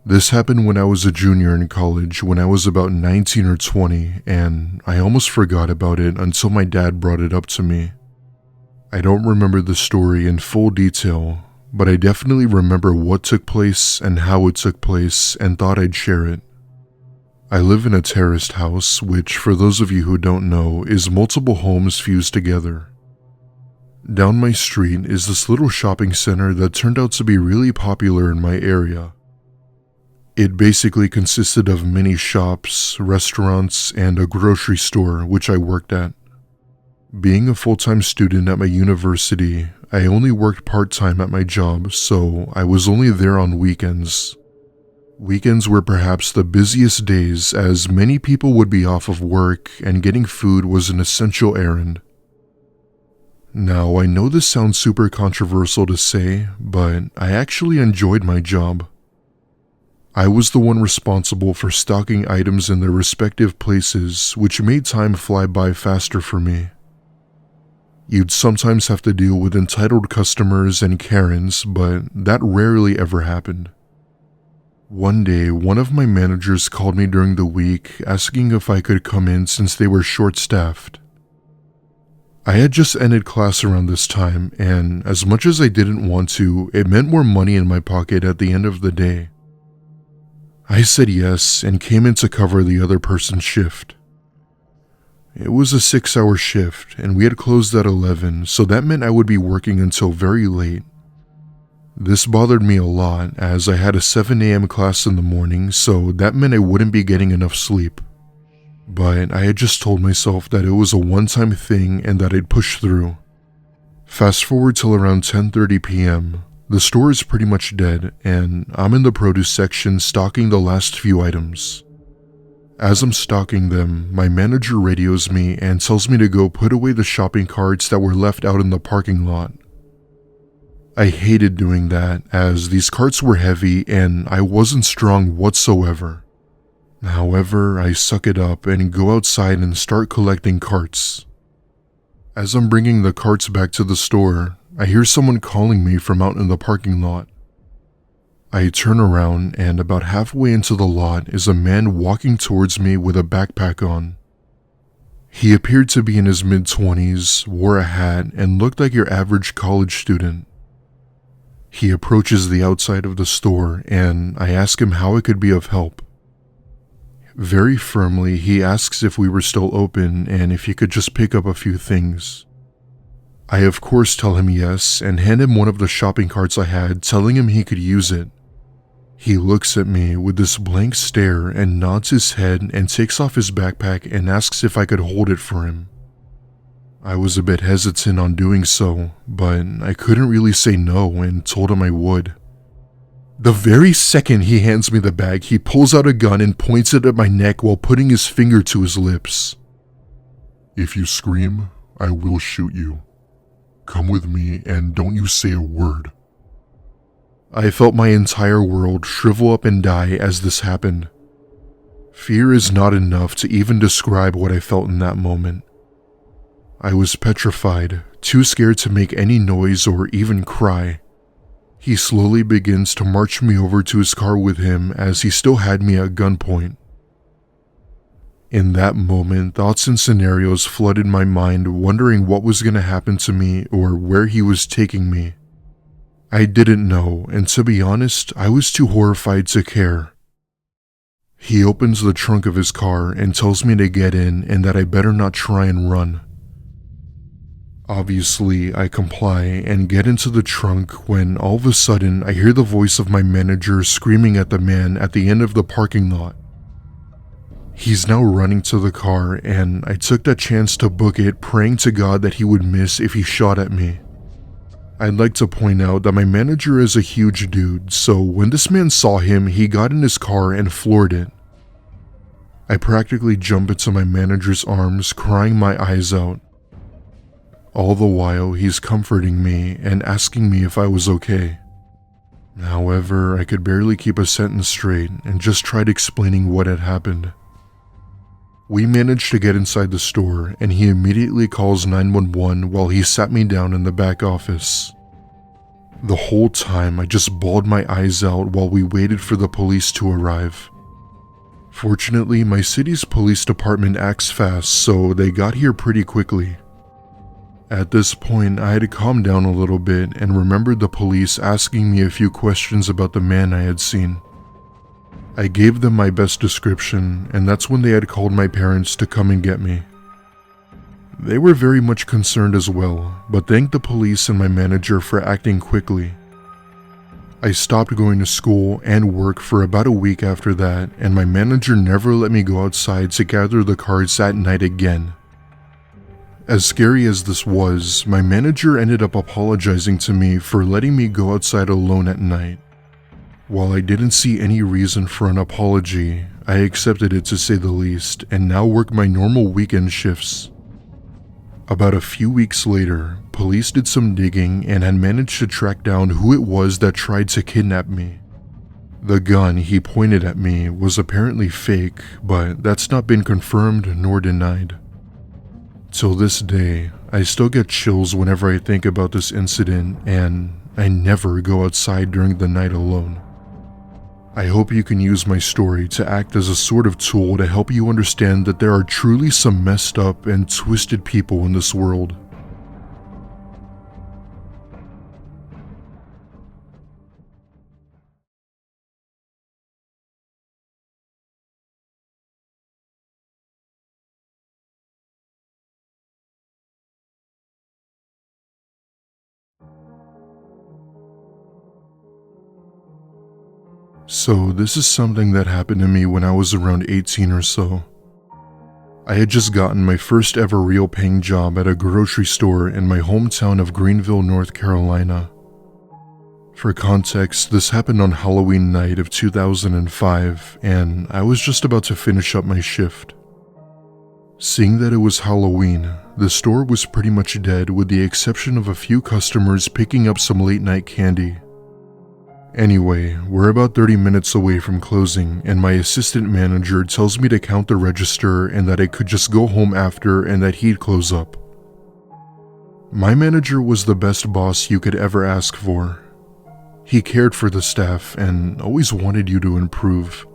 This happened when I was a junior in college when I was about 19 or 20, and I almost forgot about it until my dad brought it up to me. I don't remember the story in full detail, but I definitely remember what took place and how it took place and thought I'd share it. I live in a terraced house, which for those of you who don't know is multiple homes fused together. Down my street is this little shopping center that turned out to be really popular in my area. It basically consisted of many shops, restaurants, and a grocery store which I worked at. Being a full-time student at my university, I only worked part-time at my job, so I was only there on weekends. Weekends were perhaps the busiest days as many people would be off of work and getting food was an essential errand. Now, I know this sounds super controversial to say, but I actually enjoyed my job. I was the one responsible for stocking items in their respective places, which made time fly by faster for me. You'd sometimes have to deal with entitled customers and Karens, but that rarely ever happened. One day, one of my managers called me during the week asking if I could come in since they were short-staffed. I had just ended class around this time, and as much as I didn't want to, it meant more money in my pocket at the end of the day. I said yes and came in to cover the other person's shift. It was a 6-hour shift, and we had closed at 11, so that meant I would be working until very late. This bothered me a lot as I had a 7 a.m. class in the morning, so that meant I wouldn't be getting enough sleep. But I had just told myself that it was a one-time thing and that I'd push through. Fast forward till around 10:30 p.m., the store is pretty much dead, and I'm in the produce section stocking the last few items. As I'm stocking them, my manager radios me and tells me to go put away the shopping carts that were left out in the parking lot. I hated doing that as these carts were heavy and I wasn't strong whatsoever. However, I suck it up and go outside and start collecting carts. As I'm bringing the carts back to the store, I hear someone calling me from out in the parking lot. I turn around and about halfway into the lot is a man walking towards me with a backpack on. He appeared to be in his mid-20s, wore a hat, and looked like your average college student. He approaches the outside of the store and I ask him how I could be of help. Very firmly, he asks if we were still open and if he could just pick up a few things. I of course tell him yes and hand him one of the shopping carts I had, telling him he could use it. He looks at me with this blank stare and nods his head and takes off his backpack and asks if I could hold it for him. I was a bit hesitant on doing so, but I couldn't really say no and told him I would. The very second he hands me the bag, he pulls out a gun and points it at my neck while putting his finger to his lips. "If you scream, I will shoot you. Come with me and don't you say a word." I felt my entire world shrivel up and die as this happened. Fear is not enough to even describe what I felt in that moment. I was petrified, too scared to make any noise or even cry. He slowly begins to march me over to his car with him as he still had me at gunpoint. In that moment, thoughts and scenarios flooded my mind, wondering what was going to happen to me or where he was taking me. I didn't know, and to be honest, I was too horrified to care. He opens the trunk of his car and tells me to get in and that I better not try and run. Obviously, I comply and get into the trunk when all of a sudden I hear the voice of my manager screaming at the man at the end of the parking lot. He's now running to the car and I took that chance to book it, praying to God that he would miss if he shot at me. I'd like to point out that my manager is a huge dude, so when this man saw him, he got in his car and floored it. I practically jump into my manager's arms, crying my eyes out. All the while, he's comforting me and asking me if I was okay. However, I could barely keep a sentence straight and just tried explaining what had happened. We managed to get inside the store and he immediately calls 911 while he sat me down in the back office. The whole time I just bawled my eyes out while we waited for the police to arrive. Fortunately, my city's police department acts fast, so they got here pretty quickly. At this point, I had calmed down a little bit and remembered the police asking me a few questions about the man I had seen. I gave them my best description, and that's when they had called my parents to come and get me. They were very much concerned as well, but thanked the police and my manager for acting quickly. I stopped going to school and work for about a week after that, and my manager never let me go outside to gather the cards at night again. As scary as this was, my manager ended up apologizing to me for letting me go outside alone at night. While I didn't see any reason for an apology, I accepted it to say the least, and now work my normal weekend shifts. About a few weeks later, police did some digging and had managed to track down who it was that tried to kidnap me. The gun he pointed at me was apparently fake, but that's not been confirmed nor denied. Till this day, I still get chills whenever I think about this incident, and I never go outside during the night alone. I hope you can use my story to act as a sort of tool to help you understand that there are truly some messed up and twisted people in this world. So this is something that happened to me when I was around 18 or so. I had just gotten my first ever real paying job at a grocery store in my hometown of Greenville, North Carolina. For context, this happened on Halloween night of 2005, and I was just about to finish up my shift. Seeing that it was Halloween, the store was pretty much dead with the exception of a few customers picking up some late night candy. Anyway, we're about 30 minutes away from closing, and my assistant manager tells me to count the register and that I could just go home after and that he'd close up. My manager was the best boss you could ever ask for. He cared for the staff and always wanted you to improve.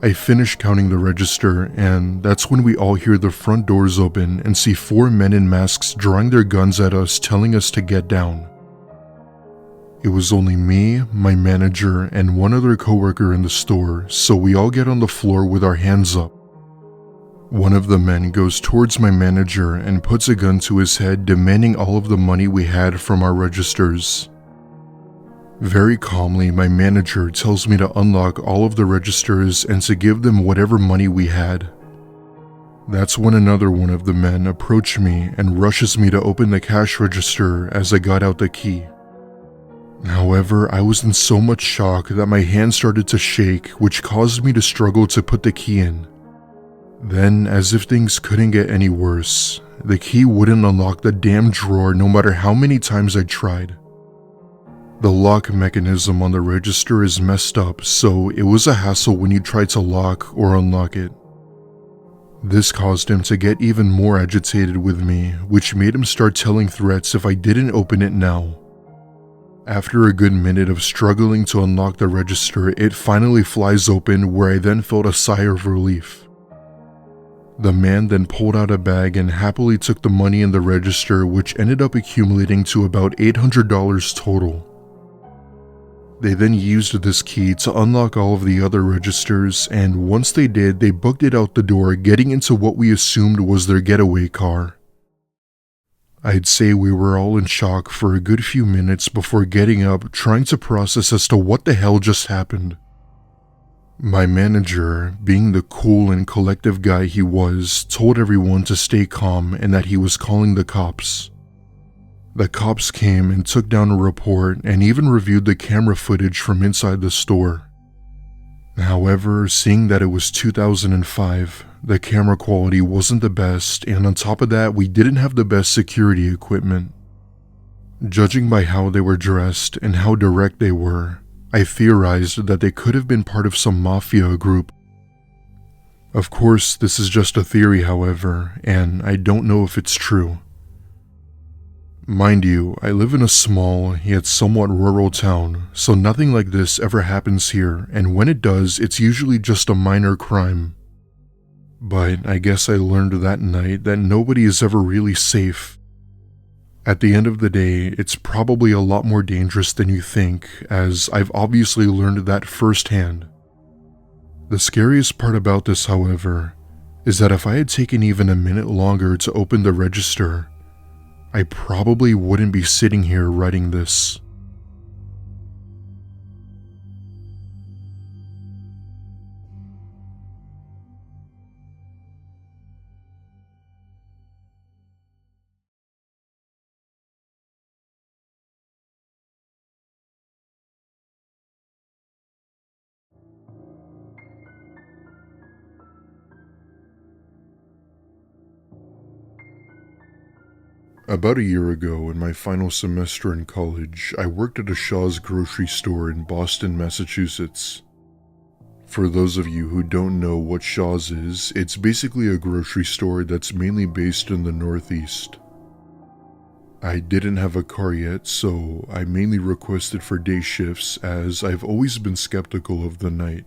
I finish counting the register, and that's when we all hear the front doors open and see 4 men in masks drawing their guns at us, telling us to get down. It was only me, my manager, and one other coworker in the store, so we all get on the floor with our hands up. One of the men goes towards my manager and puts a gun to his head, demanding all of the money we had from our registers. Very calmly, my manager tells me to unlock all of the registers and to give them whatever money we had. That's when another one of the men approached me and rushes me to open the cash register as I got out the key. However, I was in so much shock that my hand started to shake, which caused me to struggle to put the key in. Then, as if things couldn't get any worse, the key wouldn't unlock the damn drawer no matter how many times I tried. The lock mechanism on the register is messed up, so it was a hassle when you tried to lock or unlock it. This caused him to get even more agitated with me, which made him start telling threats if I didn't open it now. After a good minute of struggling to unlock the register, it finally flies open, where I then felt a sigh of relief. The man then pulled out a bag and happily took the money in the register, which ended up accumulating to about $800 total. They then used this key to unlock all of the other registers, and once they did, they booked it out the door, getting into what we assumed was their getaway car. I'd say we were all in shock for a good few minutes before getting up, trying to process as to what the hell just happened. My manager, being the cool and collective guy he was, told everyone to stay calm and that he was calling the cops. The cops came and took down a report and even reviewed the camera footage from inside the store. However, seeing that it was 2005, the camera quality wasn't the best, and on top of that, we didn't have the best security equipment. Judging by how they were dressed and how direct they were, I theorized that they could have been part of some mafia group. Of course, this is just a theory, however, and I don't know if it's true. Mind you, I live in a small, yet somewhat rural town, so nothing like this ever happens here, and when it does, it's usually just a minor crime. But I guess I learned that night that nobody is ever really safe. At the end of the day, it's probably a lot more dangerous than you think, as I've obviously learned that firsthand. The scariest part about this, however, is that if I had taken even a minute longer to open the register, I probably wouldn't be sitting here writing this. About a year ago, in my final semester in college, I worked at a Shaw's grocery store in Boston, Massachusetts. For those of you who don't know what Shaw's is, it's basically a grocery store that's mainly based in the Northeast. I didn't have a car yet, so I mainly requested for day shifts as I've always been skeptical of the night.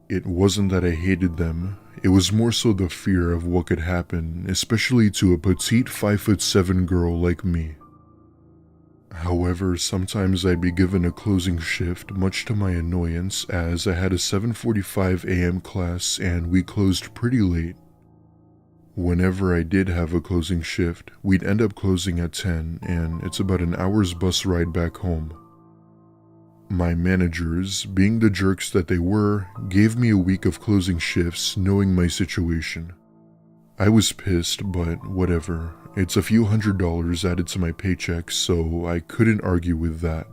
It wasn't that I hated them, it was more so the fear of what could happen, especially to a petite 5'7" girl like me. However, sometimes I'd be given a closing shift, much to my annoyance, as I had a 7:45 a.m. class and we closed pretty late. Whenever I did have a closing shift, we'd end up closing at 10, and it's about an hour's bus ride back home. My managers, being the jerks that they were, gave me a week of closing shifts knowing my situation. I was pissed, but whatever. It's a few $100s added to my paycheck, so I couldn't argue with that.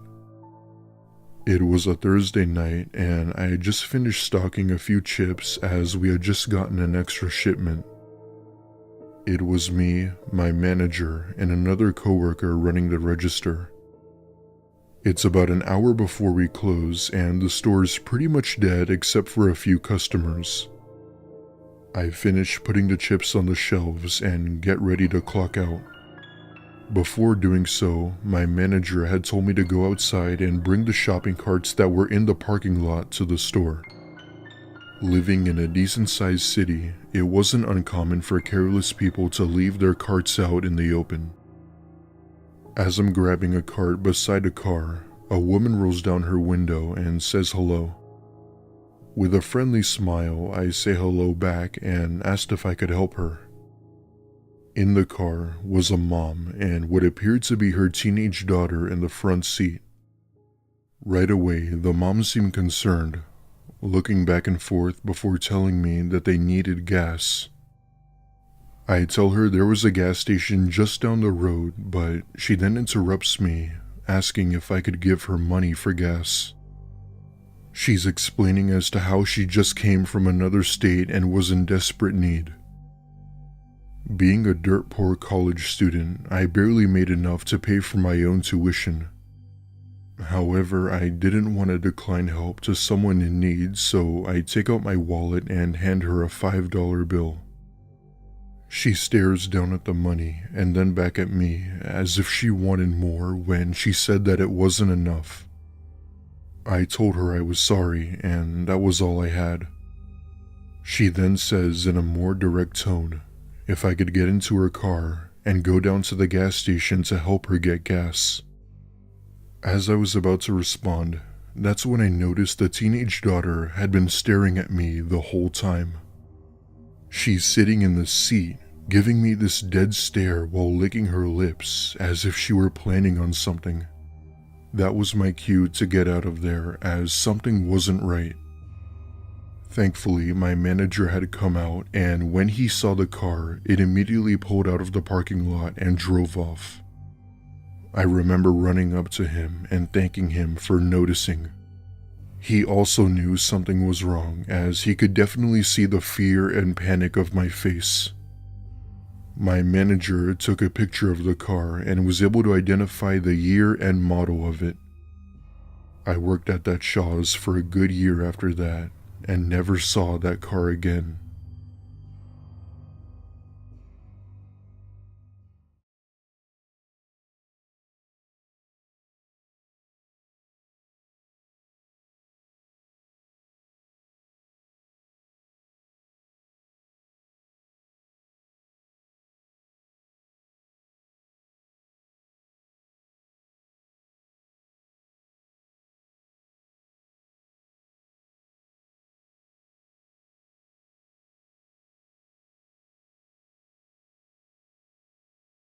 It was a Thursday night, and I had just finished stocking a few chips as we had just gotten an extra shipment. It was me, my manager, and another coworker running the register. It's about an hour before we close, and the store's pretty much dead except for a few customers. I finish putting the chips on the shelves and get ready to clock out. Before doing so, my manager had told me to go outside and bring the shopping carts that were in the parking lot to the store. Living in a decent-sized city, it wasn't uncommon for careless people to leave their carts out in the open. As I'm grabbing a cart beside a car, a woman rolls down her window and says hello. With a friendly smile, I say hello back and asked if I could help her. In the car was a mom and what appeared to be her teenage daughter in the front seat. Right away, the mom seemed concerned, looking back and forth before telling me that they needed gas. I tell her there was a gas station just down the road, but she then interrupts me, asking if I could give her money for gas. She's explaining as to how she just came from another state and was in desperate need. Being a dirt poor college student, I barely made enough to pay for my own tuition. However, I didn't want to decline help to someone in need, so I take out my wallet and hand her a $5 bill. She stares down at the money and then back at me as if she wanted more when she said that it wasn't enough. I told her I was sorry and that was all I had. She then says in a more direct tone if I could get into her car and go down to the gas station to help her get gas. As I was about to respond, that's when I noticed the teenage daughter had been staring at me the whole time. She's sitting in the seat, giving me this dead stare while licking her lips as if she were planning on something. That was my cue to get out of there as something wasn't right. Thankfully, my manager had come out, and when he saw the car, it immediately pulled out of the parking lot and drove off. I remember running up to him and thanking him for noticing. He also knew something was wrong as he could definitely see the fear and panic of my face. My manager took a picture of the car and was able to identify the year and model of it. I worked at that Shaw's for a good year after that and never saw that car again.